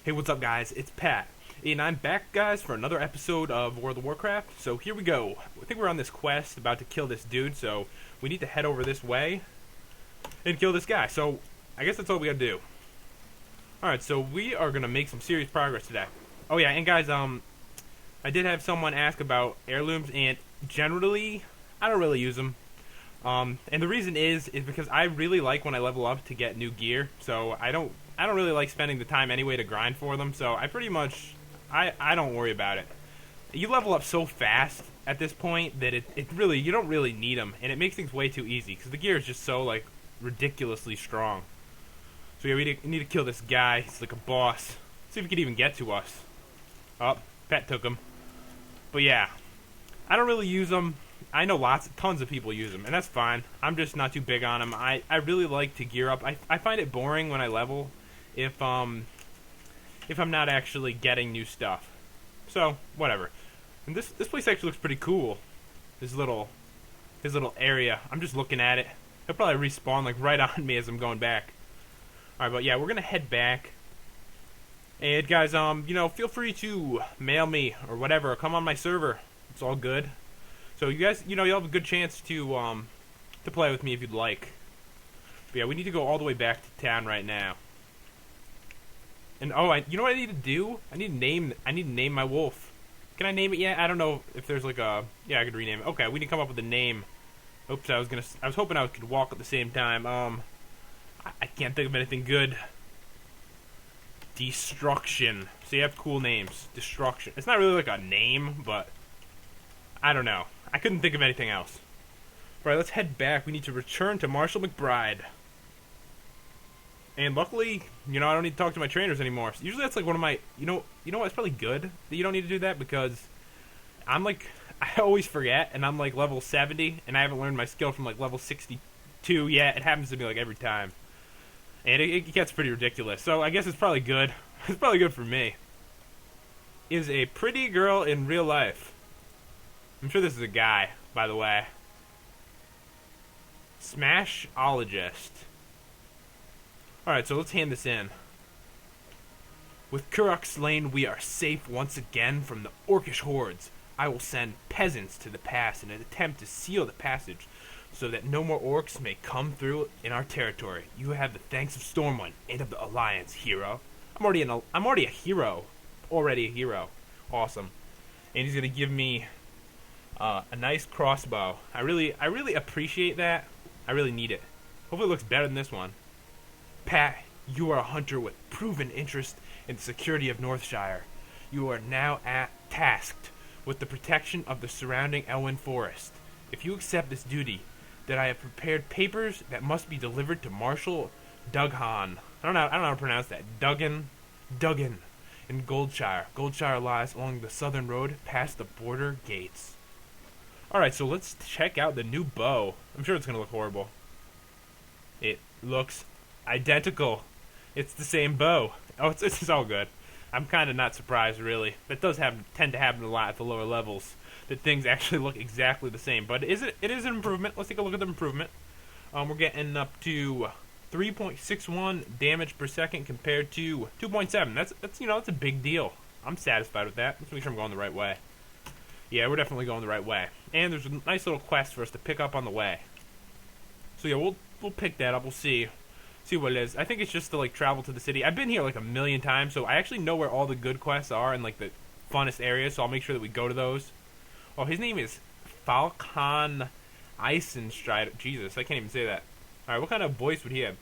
Hey, what's up, guys? It's Pat, and I'm back, guys, for another episode of World of Warcraft. So here we go. I think we're on this quest about to kill this dude, so we need to head over this way and kill this guy. So I guess that's all we gotta do. Alright, so we are gonna make some serious progress today. Oh yeah, and guys, I did have someone ask about heirlooms, and generally, I don't really use them. And the reason is because I really like when I level up to get new gear, so I don't really like spending the time anyway to grind for them, so I pretty much, I don't worry about it. You level up so fast at this point that it really, you don't really need them, and it makes things way too easy, because the gear is just so, like, ridiculously strong. So yeah, we need to kill this guy. He's like a boss. See if he can even get to us. Oh, Pet took him. But yeah, I don't really use them. I know tons of people use them, and that's fine. I'm just not too big on them. I really like to gear up. I find it boring when I level if I'm not actually getting new stuff. So, whatever. And this place actually looks pretty cool. His little area. I'm just looking at it. He'll probably respawn like right on me as I'm going back. Alright, but yeah, we're gonna head back. And guys, feel free to mail me or whatever, or come on my server. It's all good. So you guys, you'll have a good chance to play with me if you'd like. But yeah, we need to go all the way back to town right now. And you know what I need to do? I need to name my wolf. Can I name it yet? I don't know if there's like a, yeah, I could rename it. Okay, we need to come up with a name. Oops, I was hoping I could walk at the same time. I can't think of anything good. Destruction. So you have cool names. Destruction. It's not really like a name, but I don't know. I couldn't think of anything else. Alright, let's head back. We need to return to Marshall McBride. And luckily, I don't need to talk to my trainers anymore. Usually that's like one of my, you know what, it's probably good that you don't need to do that, because I'm like, I always forget, and I'm like level 70, and I haven't learned my skill from like level 62 yet. It happens to me like every time. And it gets pretty ridiculous. So I guess it's probably good. It's probably good for me. Is a pretty girl in real life. I'm sure this is a guy, by the way. Smashologist. Alright, so let's hand this in. With Kurok slain, we are safe once again from the orcish hordes. I will send peasants to the pass in an attempt to seal the passage, so that no more orcs may come through in our territory. You have the thanks of Stormwind and of the Alliance, hero. I'm already a hero. Already a hero. Awesome. And he's gonna give me a nice crossbow. I really appreciate that. I really need it. Hopefully it looks better than this one. Pat, you are a hunter with proven interest in the security of Northshire. You are now tasked with the protection of the surrounding Elwyn Forest. If you accept this duty, that I have prepared papers that must be delivered to Marshal Dughan. I don't know how to pronounce that. Duggan in Goldshire. Goldshire lies along the southern road past the border gates. Alright, so let's check out the new bow. I'm sure it's going to look horrible. It looks identical. It's the same bow. Oh, it's all good. I'm kind of not surprised, really. That does tend to happen a lot at the lower levels, that things actually look exactly the same. But it is an improvement. Let's take a look at the improvement. We're getting up to 3.61 damage per second compared to 2.7. That's a big deal. I'm satisfied with that. Let's make sure I'm going the right way. Yeah, we're definitely going the right way. And there's a nice little quest for us to pick up on the way. So yeah, we'll pick that up. We'll see what it is. I think it's just to like travel to the city. I've been here like a million times, so I actually know where all the good quests are and like the funnest areas. So I'll make sure that we go to those. Oh, his name is Falcon Eisenstrider. Jesus, I can't even say that. Alright, what kind of voice would he have?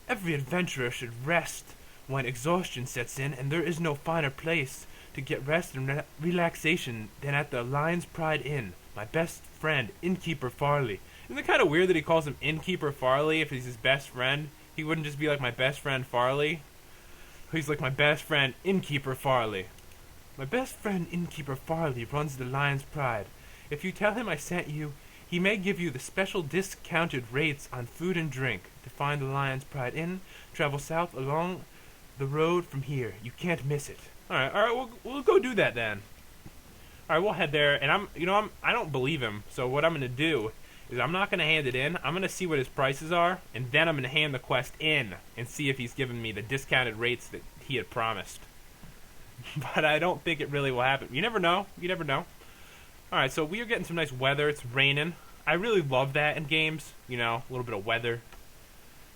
Every adventurer should rest when exhaustion sets in, and there is no finer place to get rest and relaxation than at the Lion's Pride Inn. My best friend, Innkeeper Farley. Isn't it kind of weird that he calls him Innkeeper Farley if he's his best friend? He wouldn't just be like my best friend Farley? He's like my best friend, Innkeeper Farley. My best friend Innkeeper Farley runs the Lion's Pride. If you tell him I sent you, he may give you the special discounted rates on food and drink. To find the Lion's Pride Inn, travel south along the road from here. You can't miss it. Alright, we'll go do that then. Alright, we'll head there, and I don't believe him, so what I'm gonna do is I'm not going to hand it in. I'm going to see what his prices are, and then I'm going to hand the quest in and see if he's giving me the discounted rates that he had promised. But I don't think it really will happen. You never know. You never know. Alright, so we are getting some nice weather. It's raining. I really love that in games. You know, a little bit of weather.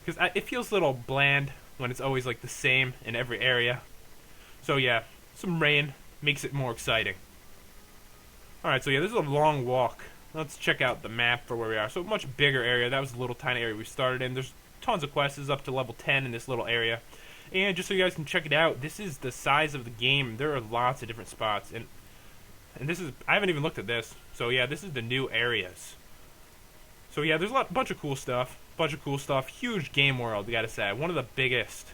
Because it feels a little bland when it's always like the same in every area. So yeah, some rain makes it more exciting. Alright, so yeah, this is a long walk. Let's check out the map for where we are. So a much bigger area. That was a little tiny area we started in. There's tons of quests up to level 10 in this little area. And just so you guys can check it out, this is the size of the game. There are lots of different spots. And this is, I haven't even looked at this. So yeah, this is the new areas. So yeah, there's a bunch of cool stuff. Huge game world, you gotta say. One of the biggest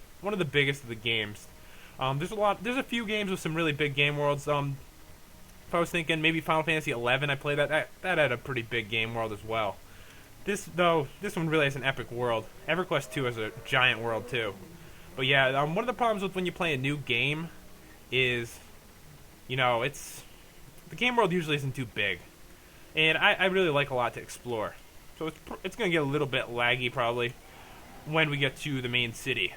of the games. There's a few games with some really big game worlds. If I was thinking maybe Final Fantasy 11, I played that had a pretty big game world as well. This one really has an epic world. EverQuest 2 has a giant world too. But yeah, one of the problems with when you play a new game is, you know, the game world usually isn't too big, and I really like a lot to explore. So it's gonna get a little bit laggy probably when we get to the main city.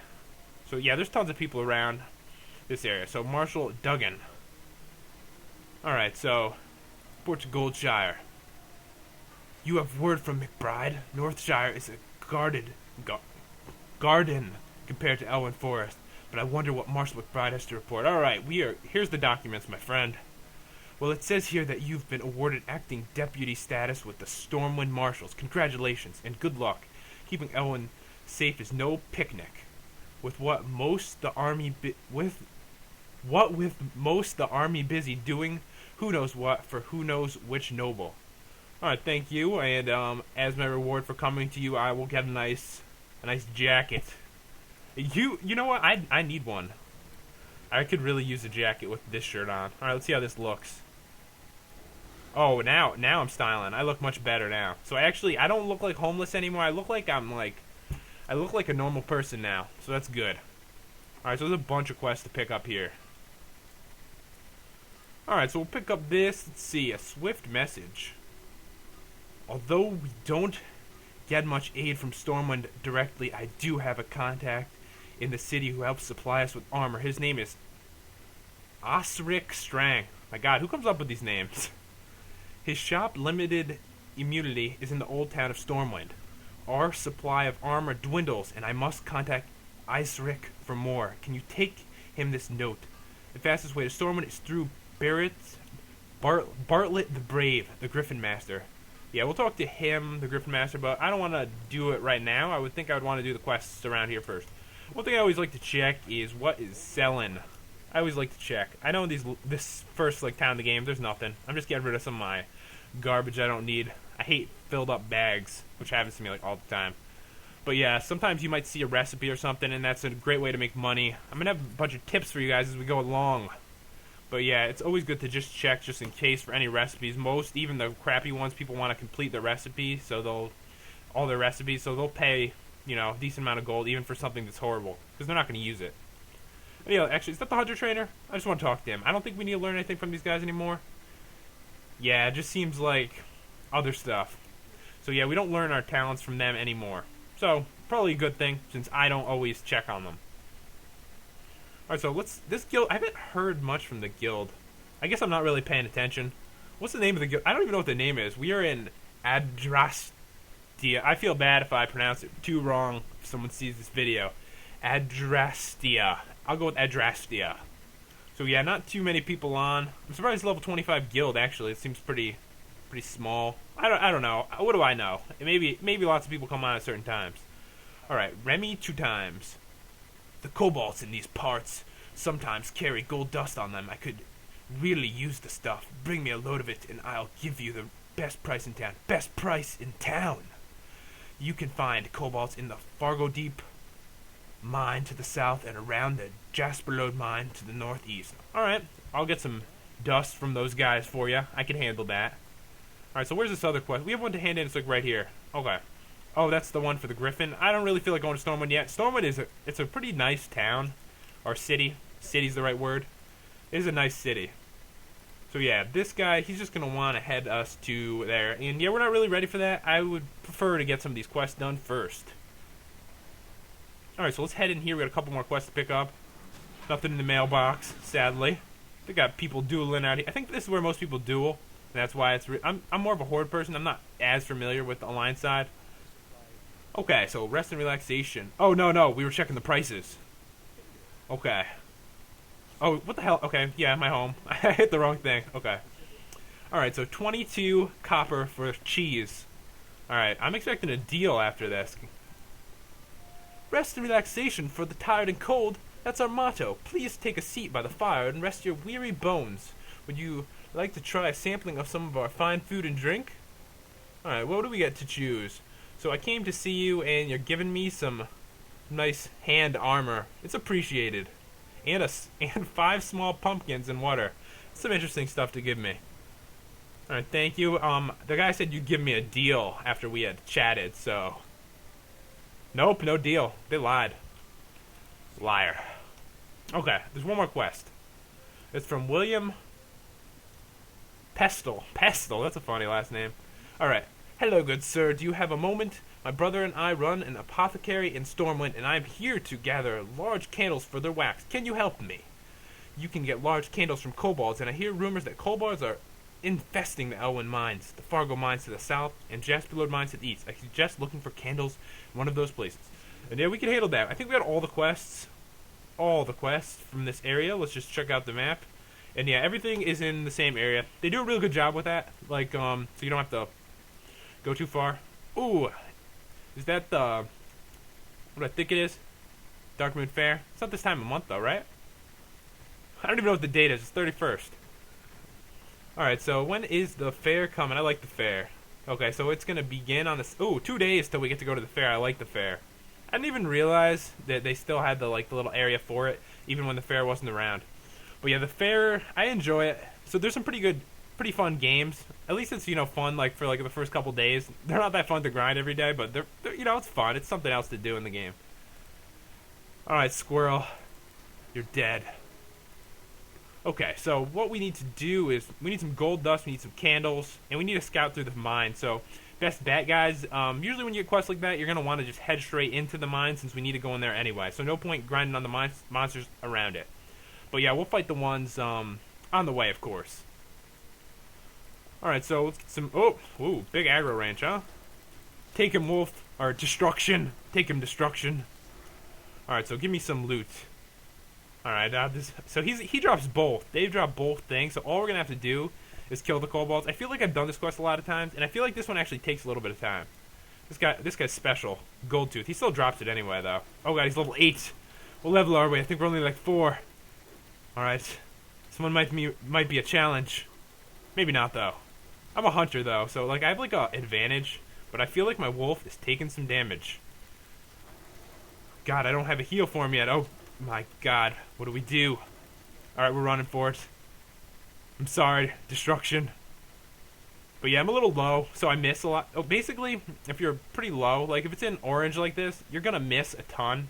So yeah, there's tons of people around this area. So Marshal Duggan. All right, so report to Goldshire. You have word from McBride. Northshire is a garden compared to Elwyn Forest, but I wonder what Marshal McBride has to report. All right, here's the documents, my friend. Well, it says here that you've been awarded acting deputy status with the Stormwind Marshals. Congratulations and good luck. Keeping Elwyn safe is no picnic. With most the army busy doing who knows what for who knows which noble. All right, thank you. And as my reward for coming to you, I will get a nice jacket. You know what? I need one. I could really use a jacket with this shirt on. All right, let's see how this looks. Oh, now I'm styling. I look much better now. So I don't look like homeless anymore. I look like a normal person now. So that's good. All right, so there's a bunch of quests to pick up here. All right, so we'll pick up this. Let's see, a swift message. Although we don't get much aid from Stormwind directly, I do have a contact in the city who helps supply us with armor. His name is Osric Strang. My God, who comes up with these names? His shop, Limited Immunity, is in the old town of Stormwind. Our supply of armor dwindles, and I must contact Osric for more. Can you take him this note? The fastest way to Stormwind is through Bartlett the Brave, the Griffin Master. Yeah, we'll talk to him, the Griffin Master, but I don't want to do it right now. I would think I would want to do the quests around here first. One thing I always like to check is what is selling. I always like to check. I know this first town of the game, there's nothing. I'm just getting rid of some of my garbage I don't need. I hate filled up bags, which happens to me all the time. But yeah, sometimes you might see a recipe or something, and that's a great way to make money. I'm gonna have a bunch of tips for you guys as we go along. But yeah, it's always good to just check just in case for any recipes. Even the crappy ones, people want to complete their recipe, so all their recipes, so they'll pay, a decent amount of gold even for something that's horrible, because they're not going to use it. Anyway, actually, is that the Hunter Trainer? I just want to talk to him. I don't think we need to learn anything from these guys anymore. Yeah, it just seems like other stuff. So yeah, we don't learn our talents from them anymore. So, probably a good thing, since I don't always check on them. Alright, so this guild, I haven't heard much from the guild. I guess I'm not really paying attention. What's the name of the guild? I don't even know what the name is. We are in Adrastia. I feel bad if I pronounce it too wrong if someone sees this video. Adrastia. I'll go with Adrastia. So yeah, not too many people on. I'm surprised it's level 25 guild, actually. It seems pretty small. I don't know. What do I know? Maybe lots of people come on at certain times. Alright, Remy 2 times. The kobolds in these parts sometimes carry gold dust on them. I could really use the stuff. Bring me a load of it and I'll give you the best price in town. Best price in town! You can find kobolds in the Fargo Deep mine to the south and around the Jasperlode mine to the northeast. Alright, I'll get some dust from those guys for you. I can handle that. Alright, so where's this other quest? We have one to hand in. It's right here. Okay. Oh, that's the one for the Griffin. I don't really feel like going to Stormwind yet. Stormwind it's a pretty nice town. Or city. City's the right word. It is a nice city. So yeah, this guy, he's just going to want to head us to there. And yeah, we're not really ready for that. I would prefer to get some of these quests done first. Alright, so let's head in here. We got a couple more quests to pick up. Nothing in the mailbox, sadly. They got people dueling out here. I think this is where most people duel. And that's why it's... I'm more of a horde person. I'm not as familiar with the Alliance side. Okay, so rest and relaxation. Oh, no. We were checking the prices. Okay. Oh, what the hell? Okay, yeah, my home. I hit the wrong thing. Okay. Alright, so 22 copper for cheese. Alright, I'm expecting a deal after this. Rest and relaxation for the tired and cold. That's our motto. Please take a seat by the fire and rest your weary bones. Would you like to try a sampling of some of our fine food and drink? Alright, what do we get to choose? So I came to see you and you're giving me some nice hand armor. It's appreciated. And 5 small pumpkins and water. Some interesting stuff to give me. Alright, thank you. The guy said you'd give me a deal after we had chatted, so... Nope, no deal. They lied. Liar. Okay, there's one more quest. It's from William Pestle. Pestle, that's a funny last name. Alright. Hello, good sir. Do you have a moment? My brother and I run an apothecary in Stormwind, and I am here to gather large candles for their wax. Can you help me? You can get large candles from kobolds, and I hear rumors that kobolds are infesting the Elwyn mines, the Fargo mines to the south, and Jasperlord mines to the east. I suggest looking for candles in one of those places. And yeah, we can handle that. I think we got all the quests. All the quests from this area. Let's just check out the map. And yeah, everything is in the same area. They do a really good job with that. Like, so you don't have to go too far. Ooh. Is that the... what I think it is? Darkmoon Fair? It's not this time of month though, right? I don't even know what the date is. It's 31st. Alright, so when is the fair coming? I like the fair. Okay, so it's going to begin on this... Ooh, 2 days till we get to go to the fair. I like the fair. I didn't even realize that they still had the little area for it, even when the fair wasn't around. But yeah, the fair, I enjoy it. So there's some pretty fun games. At least it's, fun for the first couple days. They're not that fun to grind every day, but they're it's fun. It's something else to do in the game. Alright, squirrel. You're dead. Okay, so what we need to do is, we need some gold dust, we need some candles, and we need to scout through the mine. So, best bet, guys, usually when you get quests like that, you're going to want to just head straight into the mine since we need to go in there anyway. So no point grinding on the monsters around it. But yeah, we'll fight the ones on the way, of course. Alright, so let's get some... ooh, big aggro range, huh? Take him, wolf. Or destruction. Take him, destruction. Alright, so give me some loot. Alright, so he drops both. They drop both things, so all we're going to have to do is kill the kobolds. I feel like I've done this quest a lot of times, and I feel like this one actually takes a little bit of time. This guy's special. Goldtooth. He still drops it anyway, though. Oh god, he's level 8. What level are we? I think we're only like 4. Alright. This one might be a challenge. Maybe not, though. I'm a hunter, though, so I have a advantage, but I feel like my wolf is taking some damage. God, I don't have a heal for him yet. Oh my god. What do we do? Alright, we're running for it. I'm sorry, destruction. But yeah, I'm a little low, so I miss a lot. Oh, basically, if you're pretty low, if it's in orange like this, you're gonna miss a ton.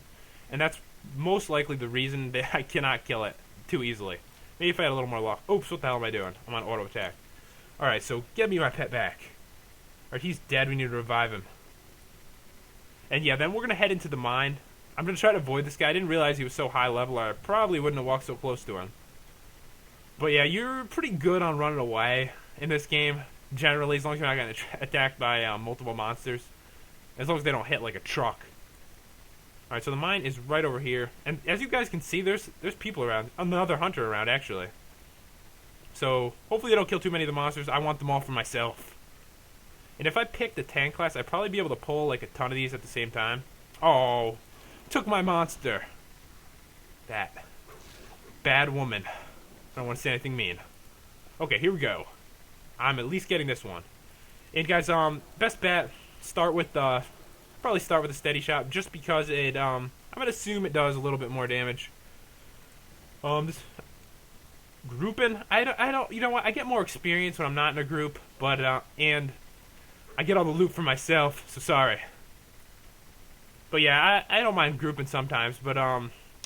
And that's most likely the reason that I cannot kill it too easily. Maybe if I had a little more luck. Oops, what the hell am I doing? I'm on auto attack. Alright, so get me my pet back. Alright, he's dead, we need to revive him. And yeah, then we're gonna head into the mine. I'm gonna try to avoid this guy. I didn't realize he was so high level, or I probably wouldn't have walked so close to him. But yeah, you're pretty good on running away in this game, generally, as long as you're not getting attacked by multiple monsters. As long as they don't hit like a truck. Alright, so the mine is right over here. And as you guys can see, there's people around. Another hunter around, actually. So, hopefully they don't kill too many of the monsters. I want them all for myself. And if I picked the tank class, I'd probably be able to pull a ton of these at the same time. Oh, took my monster. That bad woman. I don't want to say anything mean. Okay, here we go. I'm at least getting this one. And guys, best bet, probably start with a steady shot, just because it, I'm gonna assume it does a little bit more damage. This grouping, I don't, you know what? I get more experience when I'm not in a group, but and I get all the loot for myself. So sorry. But yeah, I don't mind grouping sometimes, but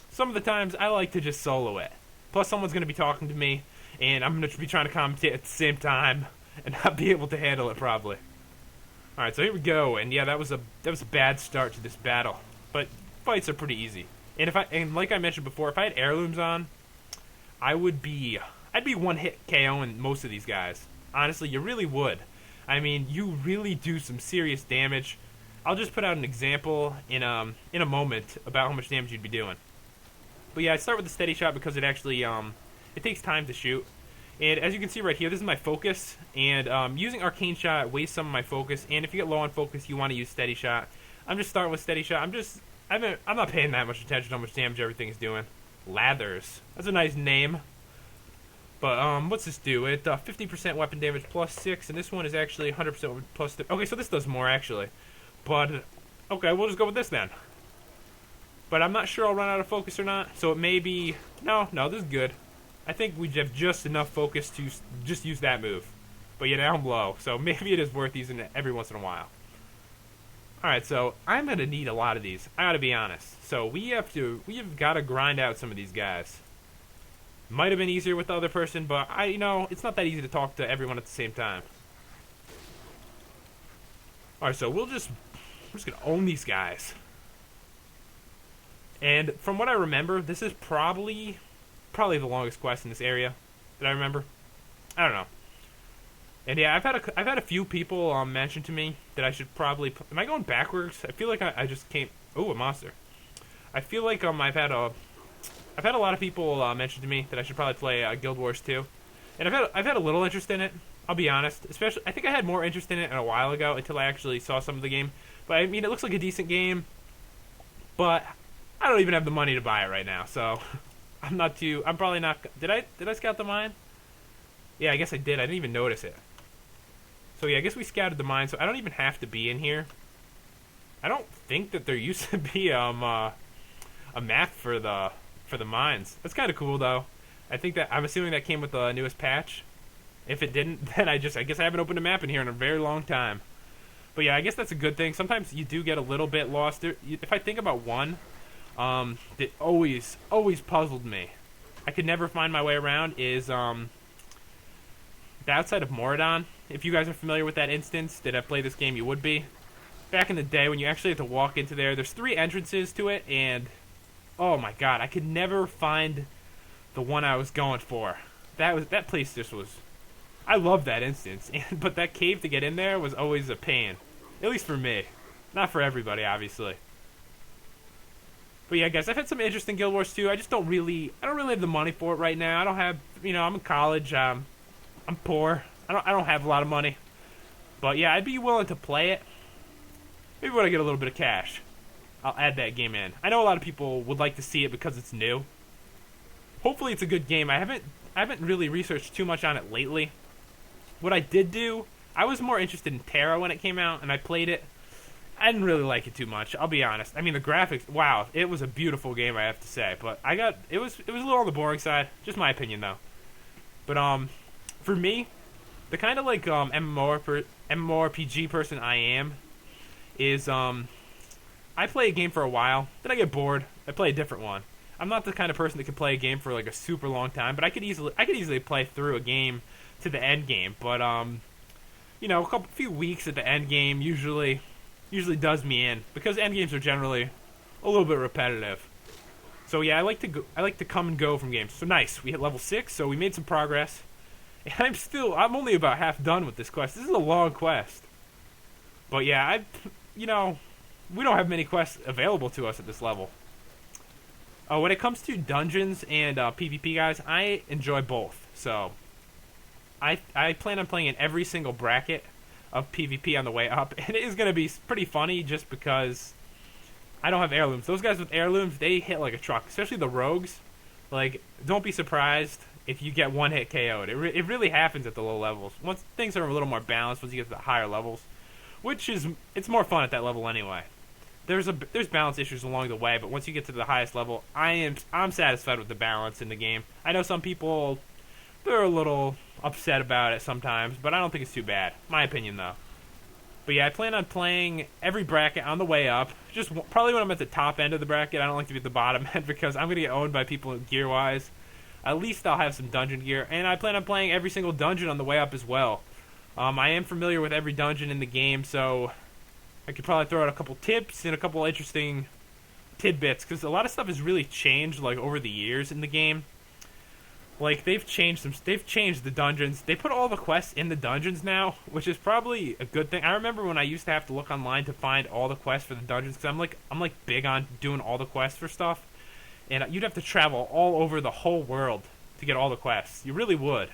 some of the times I like to just solo it. Plus, someone's going to be talking to me, and I'm going to be trying to commentate at the same time, and not be able to handle it, probably. Alright, so here we go, and yeah, that was a bad start to this battle. But fights are pretty easy. And like I mentioned before, if I had heirlooms on, I'd be one hit KOing most of these guys. Honestly, you really would. I mean, you really do some serious damage. I'll just put out an example in a moment about how much damage you'd be doing. But yeah, I start with the steady shot because it actually it takes time to shoot. And as you can see right here, this is my focus. And using arcane shot wastes some of my focus. And if you get low on focus, you want to use steady shot. I'm just starting with steady shot. I'm not paying that much attention to how much damage everything is doing. Lathers. That's a nice name. But what's this do? It 50% weapon damage plus 6, and this one is actually 100% plus 3. Okay, so this does more actually. But okay, we'll just go with this then. But I'm not sure I'll run out of focus or not. So it may be no, this is good. I think we have just enough focus to just use that move. But yeah, now I'm low, so maybe it is worth using it every once in a while. Alright, so I'm gonna need a lot of these. I gotta be honest. So we have gotta grind out some of these guys. Might have been easier with the other person, but it's not that easy to talk to everyone at the same time. Alright, so we're just gonna own these guys. And from what I remember, this is probably the longest quest in this area that I remember. I don't know. And yeah, I've had a few people mention to me that I should probably. Am I going backwards? I feel like I just came. Oh, a monster. I feel like I've had a lot of people mention to me that I should probably play Guild Wars 2, and I've had a little interest in it. I'll be honest. Especially, I think I had more interest in it a while ago until I actually saw some of the game. But I mean, it looks like a decent game, but I don't even have the money to buy it right now. So I'm probably not. Did I scout the mine? Yeah, I guess I did. I didn't even notice it. So yeah, I guess we scouted the mine, so I don't even have to be in here. I don't think that there used to be a map for the mines. That's kind of cool though. I'm assuming that came with the newest patch. If it didn't, then I guess I haven't opened a map in here in a very long time. But yeah, I guess that's a good thing. Sometimes you do get a little bit lost. If I think about one that always puzzled me, I could never find my way around is the outside of Moradon. If you guys are familiar with that instance, that have played this game, you would be. Back in the day when you actually had to walk into there's 3 entrances to it, and oh my god, I could never find the one I was going for. That place just was. I love that instance, but that cave to get in there was always a pain. At least for me. Not for everybody, obviously. But yeah, guys, I've had some interest in Guild Wars 2. I don't really have the money for it right now. I don't have, I'm in college. I'm poor. I don't have a lot of money. But yeah, I'd be willing to play it. Maybe when I get a little bit of cash, I'll add that game in. I know a lot of people would like to see it because it's new. Hopefully it's a good game. I haven't really researched too much on it lately. What I did do, I was more interested in Terra when it came out, and I played it. I didn't really like it too much, I'll be honest. I mean, the graphics, wow, it was a beautiful game, I have to say. But it was a little on the boring side. Just my opinion, though. But for me, the kind of like MMORPG person I am is I play a game for a while, then I get bored, I play a different one. I'm not the kind of person that can play a game for like a super long time, but I could easily play through a game to the end game. But a few weeks at the end game usually does me in, because end games are generally a little bit repetitive. So yeah, I like to come and go from games. So nice, we hit level 6, so we made some progress. And I'm only about half done with this quest. This is a long quest. But yeah, we don't have many quests available to us at this level. When it comes to dungeons and PvP, guys, I enjoy both. So I plan on playing in every single bracket of PvP on the way up. And it is going to be pretty funny just because I don't have heirlooms. Those guys with heirlooms, they hit like a truck. Especially the rogues. Like, don't be surprised if you get one hit KO'd. It really happens at the low levels. Once things are a little more balanced, once you get to the higher levels, it's more fun at that level anyway. There's balance issues along the way, but once you get to the highest level, I'm satisfied with the balance in the game. I know some people, they're a little upset about it sometimes, but I don't think it's too bad. My opinion, though. But yeah, I plan on playing every bracket on the way up. Just probably when I'm at the top end of the bracket. I don't like to be at the bottom end because I'm going to get owned by people gear-wise. At least I'll have some dungeon gear. And I plan on playing every single dungeon on the way up as well. I am familiar with every dungeon in the game, so I could probably throw out a couple tips and a couple interesting tidbits, because a lot of stuff has really changed, like, over the years in the game. Like, they've changed the dungeons. They put all the quests in the dungeons now, which is probably a good thing. I remember when I used to have to look online to find all the quests for the dungeons, because I'm like big on doing all the quests for stuff. And you'd have to travel all over the whole world to get all the quests. You really would.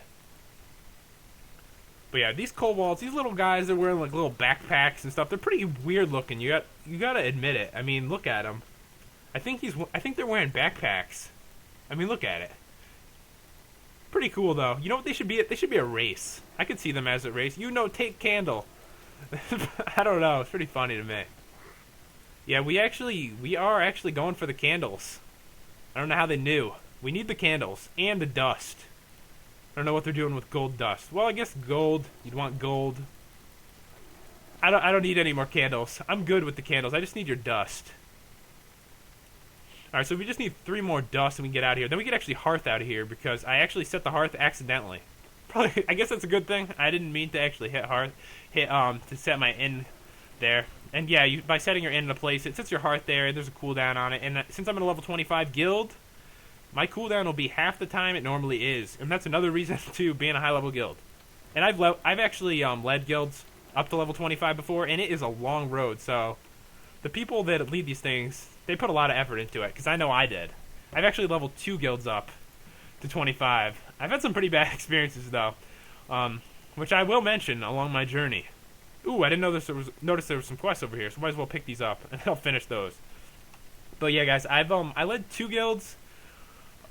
But yeah, these kobolds, these little guys, they're wearing like little backpacks and stuff. They're pretty weird looking. You gotta admit it. I mean, look at them. I think they're wearing backpacks. I mean, look at it. Pretty cool though. You know what they should be? They should be a race. I could see them as a race. Take candle. I don't know. It's pretty funny to me. Yeah, we are actually going for the candles. I don't know how they knew. We need the candles and the dust. I don't know what they're doing with gold dust. Well, I guess gold. You'd want gold. I don't need any more candles. I'm good with the candles. I just need your dust. Alright, so we just need 3 more dust and we can get out of here. Then we can actually hearth out of here because I actually set the hearth accidentally. Probably, I guess that's a good thing. I didn't mean to actually to set my inn there. And yeah, by setting your inn in a place, it sets your hearth there. There's a cooldown on it. And since I'm in a level 25 guild, my cooldown will be half the time it normally is. And that's another reason to be in a high level guild. And I've actually led guilds up to level 25 before, and it is a long road. So the people that lead these things, they put a lot of effort into it, because I know I did. I've actually leveled 2 guilds up to 25. I've had some pretty bad experiences, though, which I will mention along my journey. Ooh, I didn't notice there was some quests over here, so might as well pick these up, and I'll finish those. But yeah, guys, I led 2 guilds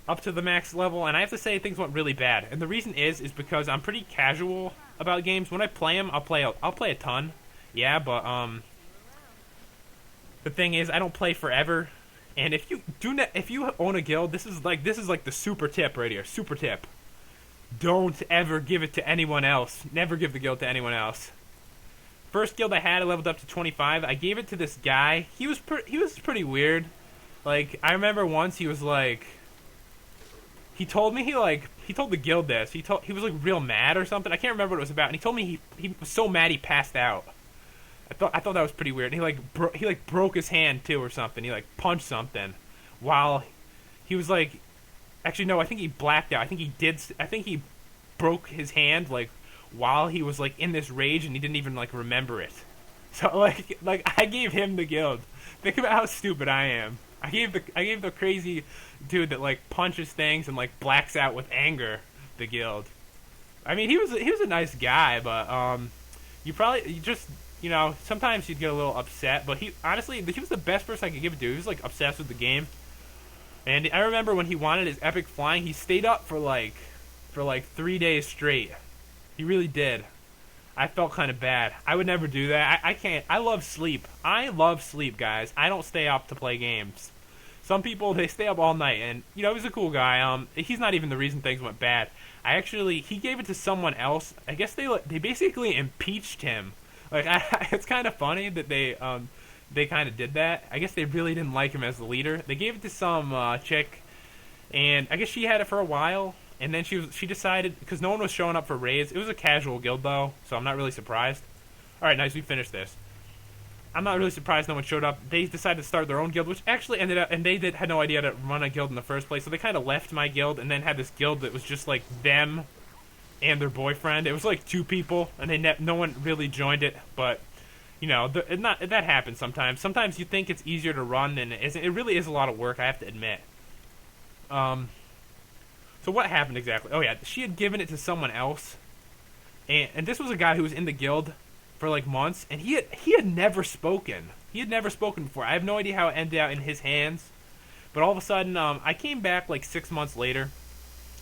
up to the max level, and I have to say things went really bad. And the reason is because I'm pretty casual about games. When I play them, I'll play a ton. Yeah, but the thing is, I don't play forever. And if you own a guild, this is like the super tip right here. Super tip. Don't ever give it to anyone else. Never give the guild to anyone else. First guild I had, I leveled up to 25. I gave it to this guy. He was pretty weird. Like, I remember once he was like, he told the guild this. He was like real mad or something. I can't remember what it was about. And he told me he was so mad he passed out. I thought that was pretty weird. And he broke his hand too or something. He like punched something while he was like, actually no, I think he blacked out. I think he broke his hand like while he was like in this rage and he didn't even like remember it. So like I gave him the guild. Think about how stupid I am. I gave the crazy dude that like punches things and like blacks out with anger the guild. I mean, he was a nice guy, but sometimes you'd get a little upset. But he was the best person I could give it to. He was like obsessed with the game. And I remember when he wanted his epic flying, he stayed up for like 3 days straight. He really did. I felt kind of bad. I would never do that. I can't. I love sleep. I love sleep, guys. I don't stay up to play games. Some people, they stay up all night, and he was a cool guy. He's not even the reason things went bad. He gave it to someone else. I guess they basically impeached him. Like, it's kind of funny that they kind of did that. I guess they really didn't like him as the leader. They gave it to some chick, and I guess she had it for a while. And then she decided, because no one was showing up for raids. It was a casual guild, though, so I'm not really surprised. Alright, nice, we finished this. I'm not really surprised no one showed up. They decided to start their own guild, which actually ended up, and had no idea how to run a guild in the first place, so they kind of left my guild and then had this guild that was just like them and their boyfriend. It was like 2 people, and no one really joined it, but that happens sometimes. Sometimes you think it's easier to run than it isn't. It really is a lot of work, I have to admit. So what happened exactly? Oh yeah, she had given it to someone else, and this was a guy who was in the guild for like months, and he had never spoken. He had never spoken before. I have no idea how it ended out in his hands, but all of a sudden, I came back like 6 months later,